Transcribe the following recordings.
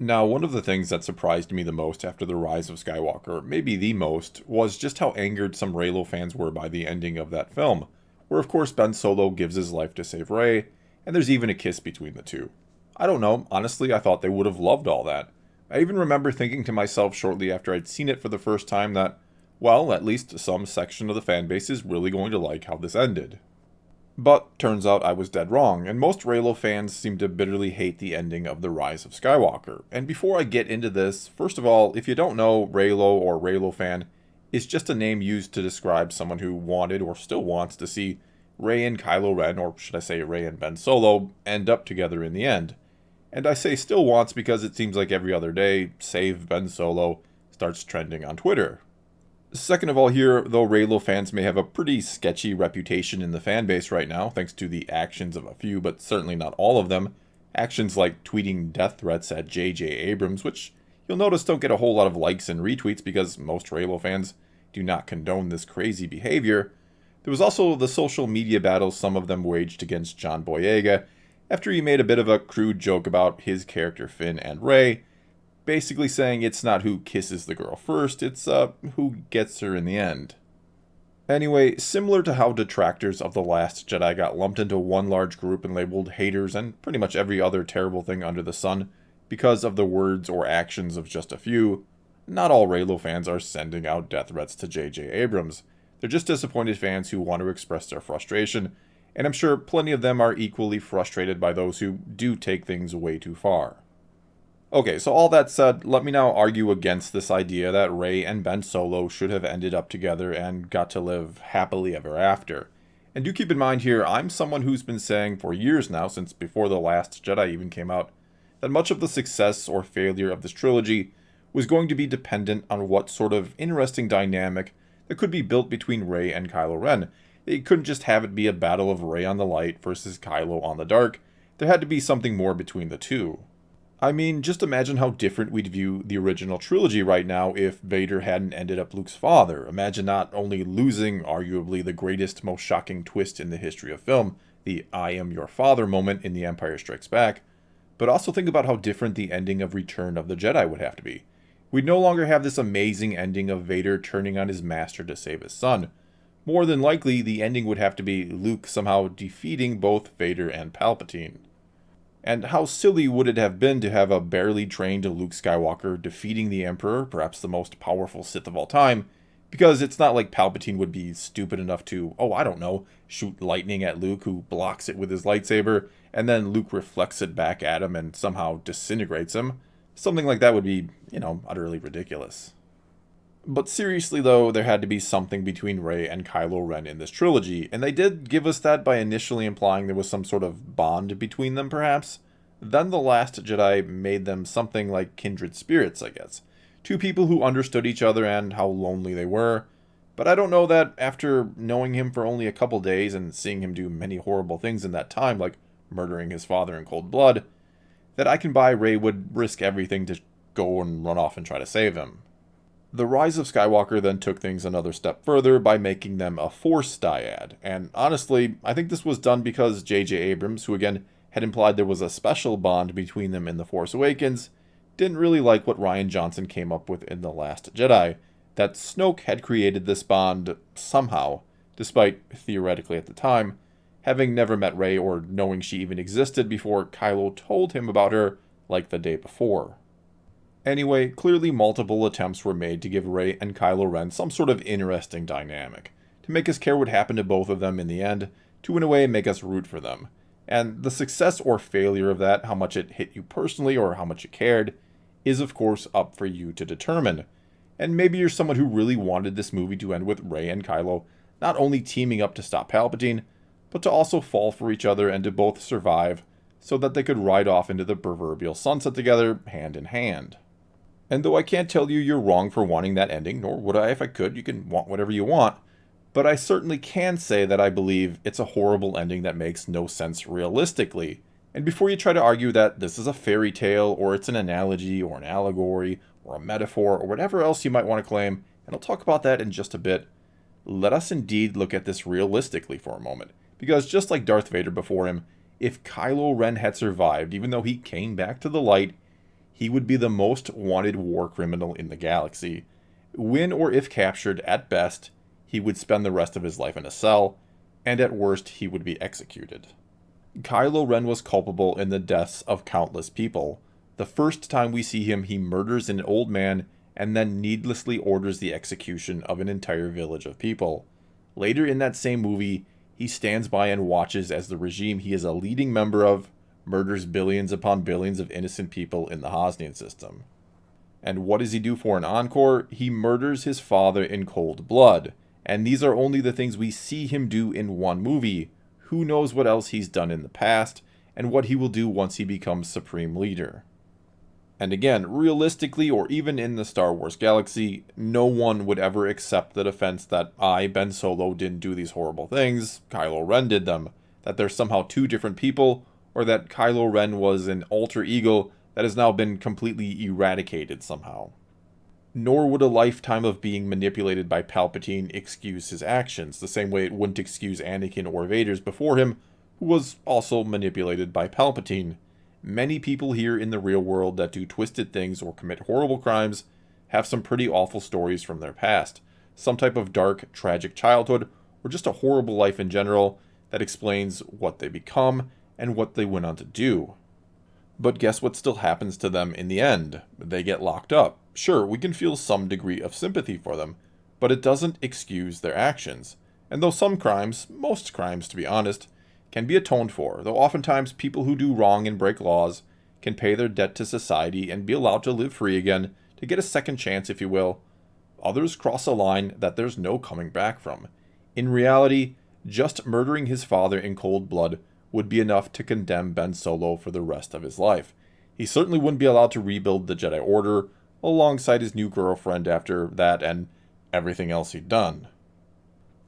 Now, one of the things that surprised me the most after the rise of Skywalker, maybe the most, was just how angered some Reylo fans were by the ending of that film, where of course Ben Solo gives his life to save Rey, and there's even a kiss between the two. I don't know, honestly I thought they would have loved all that. I even remember thinking to myself shortly after I'd seen it for the first time that, well, at least some section of the fanbase is really going to like how this ended. But turns out I was dead wrong, and most Reylo fans seem to bitterly hate the ending of The Rise of Skywalker. And before I get into this, first of all, if you don't know, Reylo or Reylo fan is just a name used to describe someone who wanted or still wants to see Rey and Kylo Ren, or should I say Rey and Ben Solo, end up together in the end. And I say still wants because it seems like every other day, Save Ben Solo starts trending on Twitter. Second of all here, though Reylo fans may have a pretty sketchy reputation in the fanbase right now, thanks to the actions of a few, but certainly not all of them, actions like tweeting death threats at J.J. Abrams, which you'll notice don't get a whole lot of likes and retweets because most Reylo fans do not condone this crazy behavior. There was also the social media battles some of them waged against John Boyega, after he made a bit of a crude joke about his character Finn and Rey, basically saying it's not who kisses the girl first, it's who gets her in the end. Anyway, similar to how detractors of The Last Jedi got lumped into one large group and labeled haters and pretty much every other terrible thing under the sun because of the words or actions of just a few, not all Reylo fans are sending out death threats to J.J. Abrams. They're just disappointed fans who want to express their frustration, and I'm sure plenty of them are equally frustrated by those who do take things way too far. Okay, so all that said, let me now argue against this idea that Rey and Ben Solo should have ended up together and got to live happily ever after. And do keep in mind here, I'm someone who's been saying for years now, since before The Last Jedi even came out, that much of the success or failure of this trilogy was going to be dependent on what sort of interesting dynamic that could be built between Rey and Kylo Ren. They couldn't just have it be a battle of Rey on the light versus Kylo on the dark. There had to be something more between the two. I mean, just imagine how different we'd view the original trilogy right now if Vader hadn't ended up Luke's father. Imagine not only losing, arguably, the greatest, most shocking twist in the history of film, the I am your father moment in The Empire Strikes Back, but also think about how different the ending of Return of the Jedi would have to be. We'd no longer have this amazing ending of Vader turning on his master to save his son. More than likely, the ending would have to be Luke somehow defeating both Vader and Palpatine. And how silly would it have been to have a barely trained Luke Skywalker defeating the Emperor, perhaps the most powerful Sith of all time, because it's not like Palpatine would be stupid enough to, oh, I don't know, shoot lightning at Luke, who blocks it with his lightsaber, and then Luke reflects it back at him and somehow disintegrates him. Something like that would be, utterly ridiculous. But seriously though, there had to be something between Rey and Kylo Ren in this trilogy, and they did give us that by initially implying there was some sort of bond between them perhaps. Then The Last Jedi made them something like kindred spirits, I guess. Two people who understood each other and how lonely they were. But I don't know that after knowing him for only a couple days and seeing him do many horrible things in that time, like murdering his father in cold blood, that I can buy Rey would risk everything to go and run off and try to save him. The Rise of Skywalker then took things another step further by making them a Force dyad, and honestly, I think this was done because J.J. Abrams, who again had implied there was a special bond between them in The Force Awakens, didn't really like what Rian Johnson came up with in The Last Jedi, that Snoke had created this bond somehow, despite, theoretically at the time, having never met Rey or knowing she even existed before Kylo told him about her like the day before. Anyway, clearly multiple attempts were made to give Rey and Kylo Ren some sort of interesting dynamic, to make us care what happened to both of them in the end, to in a way make us root for them. And the success or failure of that, how much it hit you personally or how much you cared, is of course up for you to determine. And maybe you're someone who really wanted this movie to end with Rey and Kylo not only teaming up to stop Palpatine, but to also fall for each other and to both survive, so that they could ride off into the proverbial sunset together, hand in hand. And though I can't tell you you're wrong for wanting that ending, nor would I if I could, you can want whatever you want, but I certainly can say that I believe it's a horrible ending that makes no sense realistically. And before you try to argue that this is a fairy tale, or it's an analogy, or an allegory, or a metaphor, or whatever else you might want to claim, and I'll talk about that in just a bit, let us indeed look at this realistically for a moment. Because just like Darth Vader before him, if Kylo Ren had survived, even though he came back to the light, he would be the most wanted war criminal in the galaxy. When or if captured, at best, he would spend the rest of his life in a cell, and at worst, he would be executed. Kylo Ren was culpable in the deaths of countless people. The first time we see him, he murders an old man and then needlessly orders the execution of an entire village of people. Later in that same movie, he stands by and watches as the regime he is a leading member of murders billions upon billions of innocent people in the Hosnian system. And what does he do for an encore? He murders his father in cold blood. And these are only the things we see him do in one movie. Who knows what else he's done in the past, and what he will do once he becomes Supreme Leader. And again, realistically, or even in the Star Wars galaxy, no one would ever accept the defense that Ben Solo, didn't do these horrible things, Kylo Ren did them, that they're somehow two different people, or that Kylo Ren was an alter ego that has now been completely eradicated somehow. Nor would a lifetime of being manipulated by Palpatine excuse his actions, the same way it wouldn't excuse Anakin or Vader's before him, who was also manipulated by Palpatine. Many people here in the real world that do twisted things or commit horrible crimes have some pretty awful stories from their past, some type of dark, tragic childhood, or just a horrible life in general that explains what they become and what they went on to do. But guess what still happens to them in the end? They get locked up. Sure, we can feel some degree of sympathy for them, but it doesn't excuse their actions. And though some crimes, most crimes to be honest, can be atoned for, though oftentimes people who do wrong and break laws can pay their debt to society and be allowed to live free again, to get a second chance if you will, others cross a line that there's no coming back from. In reality, just murdering his father in cold blood would be enough to condemn Ben Solo for the rest of his life. He certainly wouldn't be allowed to rebuild the Jedi Order alongside his new girlfriend after that and everything else he'd done.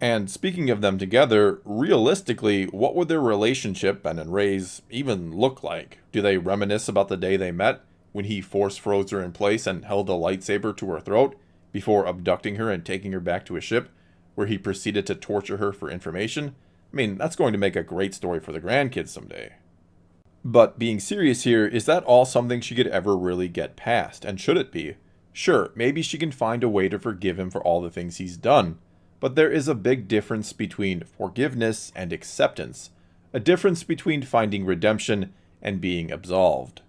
And speaking of them together, realistically, what would their relationship, Ben and Rey's, even look like? Do they reminisce about the day they met, when he force froze her in place and held a lightsaber to her throat, before abducting her and taking her back to his ship, where he proceeded to torture her for information? I mean, that's going to make a great story for the grandkids someday. But being serious here, is that all something she could ever really get past? And should it be? Sure, maybe she can find a way to forgive him for all the things he's done. But there is a big difference between forgiveness and acceptance. A difference between finding redemption and being absolved.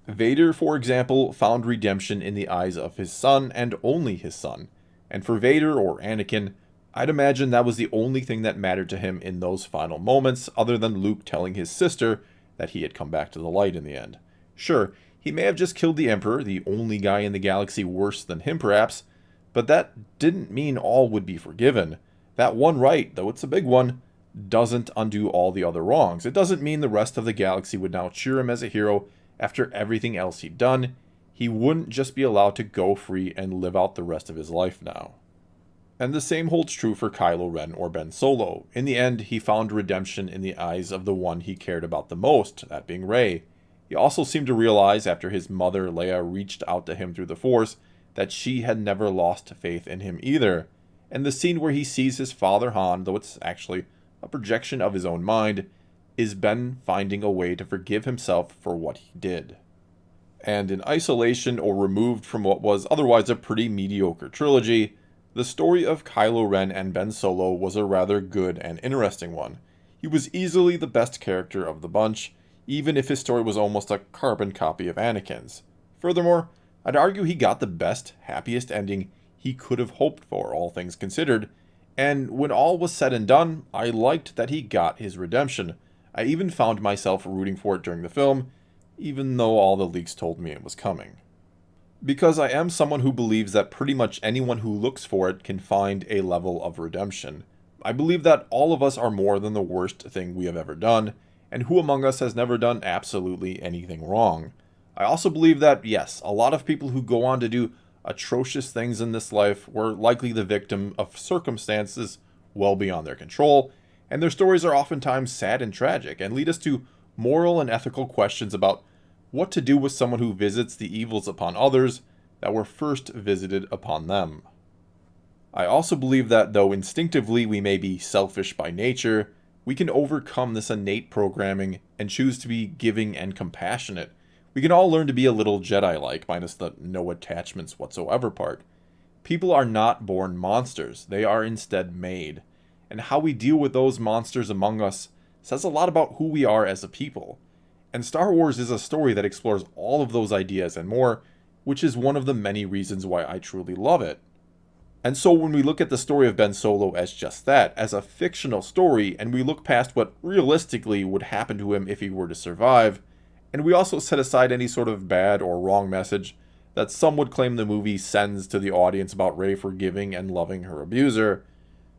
Vader, for example, found redemption in the eyes of his son and only his son. And for Vader, or Anakin, I'd imagine that was the only thing that mattered to him in those final moments, other than Luke telling his sister that he had come back to the light in the end. Sure, he may have just killed the Emperor, the only guy in the galaxy worse than him perhaps, but that didn't mean all would be forgiven. That one right, though it's a big one, doesn't undo all the other wrongs. It doesn't mean the rest of the galaxy would now cheer him as a hero after everything else he'd done. He wouldn't just be allowed to go free and live out the rest of his life now. And the same holds true for Kylo Ren or Ben Solo. In the end, he found redemption in the eyes of the one he cared about the most, that being Rey. He also seemed to realize after his mother Leia reached out to him through the Force that she had never lost faith in him either. And the scene where he sees his father Han, though it's actually a projection of his own mind, is Ben finding a way to forgive himself for what he did. And in isolation or removed from what was otherwise a pretty mediocre trilogy, the story of Kylo Ren and Ben Solo was a rather good and interesting one. He was easily the best character of the bunch, even if his story was almost a carbon copy of Anakin's. Furthermore, I'd argue he got the best, happiest ending he could have hoped for, all things considered, and when all was said and done, I liked that he got his redemption. I even found myself rooting for it during the film, even though all the leaks told me it was coming. Because I am someone who believes that pretty much anyone who looks for it can find a level of redemption. I believe that all of us are more than the worst thing we have ever done, and who among us has never done absolutely anything wrong? I also believe that, yes, a lot of people who go on to do atrocious things in this life were likely the victim of circumstances well beyond their control, and their stories are oftentimes sad and tragic, and lead us to moral and ethical questions about what to do with someone who visits the evils upon others that were first visited upon them. I also believe that though instinctively we may be selfish by nature, we can overcome this innate programming and choose to be giving and compassionate. We can all learn to be a little Jedi-like, minus the no attachments whatsoever part. People are not born monsters, they are instead made. And how we deal with those monsters among us says a lot about who we are as a people. And Star Wars is a story that explores all of those ideas and more, which is one of the many reasons why I truly love it. And so when we look at the story of Ben Solo as just that, as a fictional story, and we look past what realistically would happen to him if he were to survive, and we also set aside any sort of bad or wrong message that some would claim the movie sends to the audience about Rey forgiving and loving her abuser,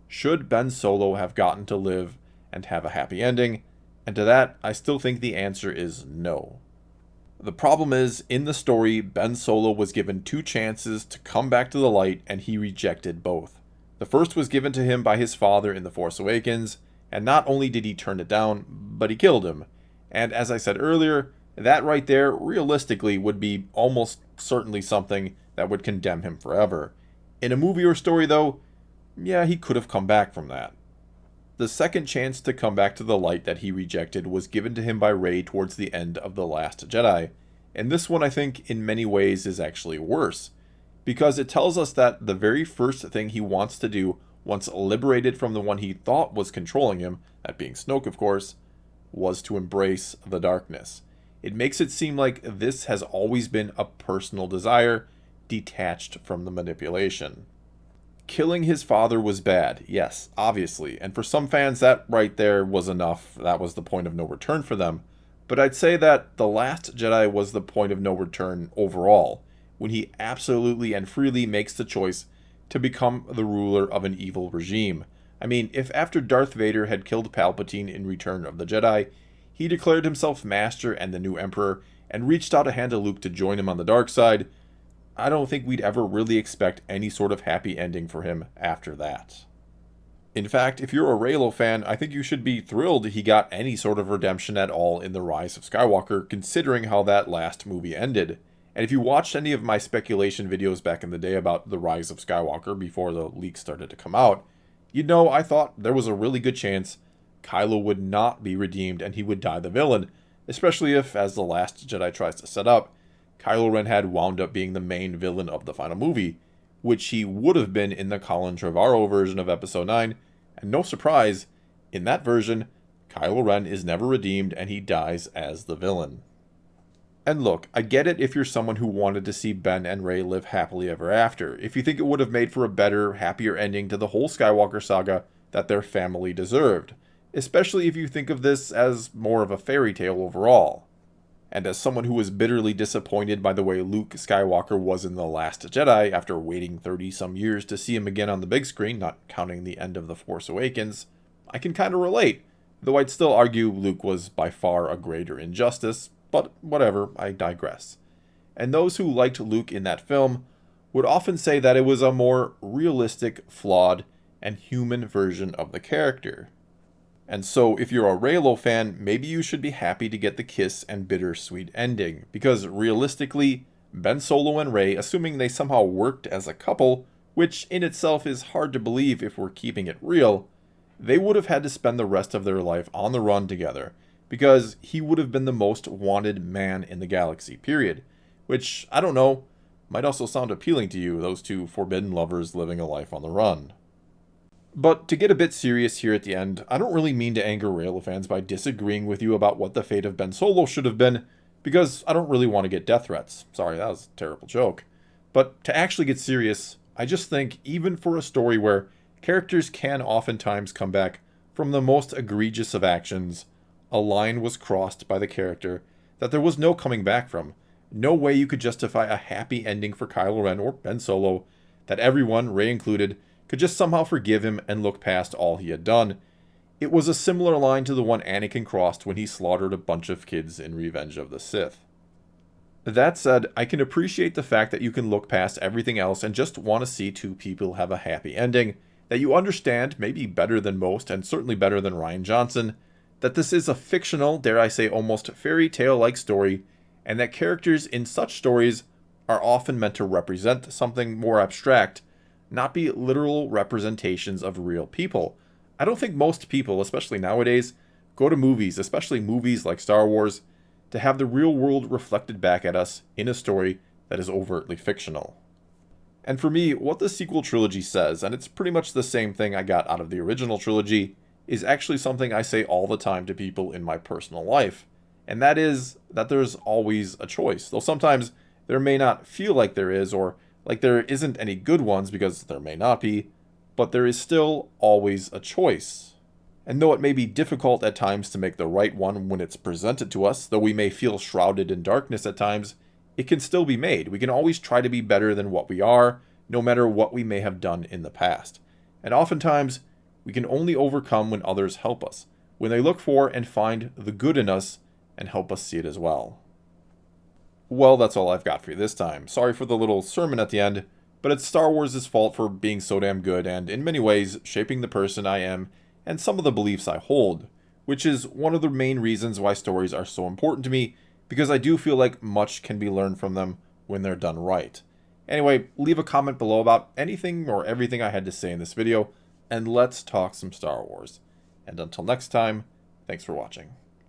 should Ben Solo have gotten to live and have a happy ending? And to that, I still think the answer is no. The problem is, in the story, Ben Solo was given 2 chances to come back to the light, and he rejected both. The first was given to him by his father in The Force Awakens, and not only did he turn it down, but he killed him. And as I said earlier, that right there, realistically, would be almost certainly something that would condemn him forever. In a movie or story, though, yeah, he could have come back from that. The second chance to come back to the light that he rejected was given to him by Rey towards the end of The Last Jedi. And this one, I think, in many ways is actually worse, because it tells us that the very first thing he wants to do, once liberated from the one he thought was controlling him, that being Snoke of course, was to embrace the darkness. It makes it seem like this has always been a personal desire, detached from the manipulation. Killing his father was bad, yes, obviously, and for some fans that right there was enough. That was the point of no return for them. But I'd say that The Last Jedi was the point of no return overall, when he absolutely and freely makes the choice to become the ruler of an evil regime. I mean, if after Darth Vader had killed Palpatine in Return of the Jedi, he declared himself master and the new emperor, and reached out a hand to Luke to join him on the dark side, I don't think we'd ever really expect any sort of happy ending for him after that. In fact, if you're a Reylo fan, I think you should be thrilled he got any sort of redemption at all in The Rise of Skywalker, considering how that last movie ended. And if you watched any of my speculation videos back in the day about The Rise of Skywalker before the leaks started to come out, you'd know I thought there was a really good chance Kylo would not be redeemed and he would die the villain, especially if, as The Last Jedi tries to set up, Kylo Ren had wound up being the main villain of the final movie, which he would have been in the Colin Trevorrow version of Episode 9, and no surprise, in that version, Kylo Ren is never redeemed and he dies as the villain. And look, I get it if you're someone who wanted to see Ben and Rey live happily ever after, if you think it would have made for a better, happier ending to the whole Skywalker saga that their family deserved, especially if you think of this as more of a fairy tale overall. And as someone who was bitterly disappointed by the way Luke Skywalker was in The Last Jedi after waiting 30-some years to see him again on the big screen, not counting the end of The Force Awakens, I can kind of relate, though I'd still argue Luke was by far a greater injustice, but whatever, I digress. And those who liked Luke in that film would often say that it was a more realistic, flawed, and human version of the character. And so, if you're a Reylo fan, maybe you should be happy to get the kiss and bittersweet ending, because realistically, Ben Solo and Rey, assuming they somehow worked as a couple, which in itself is hard to believe if we're keeping it real, they would have had to spend the rest of their life on the run together, because he would have been the most wanted man in the galaxy, period. Which, I don't know, might also sound appealing to you, those two forbidden lovers living a life on the run. But to get a bit serious here at the end, I don't really mean to anger Reylo fans by disagreeing with you about what the fate of Ben Solo should have been, because I don't really want to get death threats. Sorry, that was a terrible joke. But to actually get serious, I just think even for a story where characters can oftentimes come back from the most egregious of actions, a line was crossed by the character that there was no coming back from. No way you could justify a happy ending for Kylo Ren or Ben Solo, that everyone, Rey included, could just somehow forgive him and look past all he had done. It was a similar line to the one Anakin crossed when he slaughtered a bunch of kids in Revenge of the Sith. That said, I can appreciate the fact that you can look past everything else and just want to see two people have a happy ending, that you understand, maybe better than most and certainly better than Rian Johnson, that this is a fictional, dare I say almost fairy tale-like story, and that characters in such stories are often meant to represent something more abstract, not be literal representations of real people. I don't think most people, especially nowadays, go to movies, especially movies like Star Wars, to have the real world reflected back at us in a story that is overtly fictional. And for me, what the sequel trilogy says, and it's pretty much the same thing I got out of the original trilogy, is actually something I say all the time to people in my personal life. And that is that there's always a choice. Though sometimes there may not feel like there is, or like there isn't any good ones, because there may not be, but there is still always a choice. And though it may be difficult at times to make the right one when it's presented to us, though we may feel shrouded in darkness at times, it can still be made. We can always try to be better than what we are, no matter what we may have done in the past. And oftentimes, we can only overcome when others help us, when they look for and find the good in us and help us see it as well. Well, that's all I've got for you this time. Sorry for the little sermon at the end, but it's Star Wars' fault for being so damn good and, in many ways, shaping the person I am and some of the beliefs I hold, which is one of the main reasons why stories are so important to me, because I do feel like much can be learned from them when they're done right. Anyway, leave a comment below about anything or everything I had to say in this video, and let's talk some Star Wars. And until next time, thanks for watching.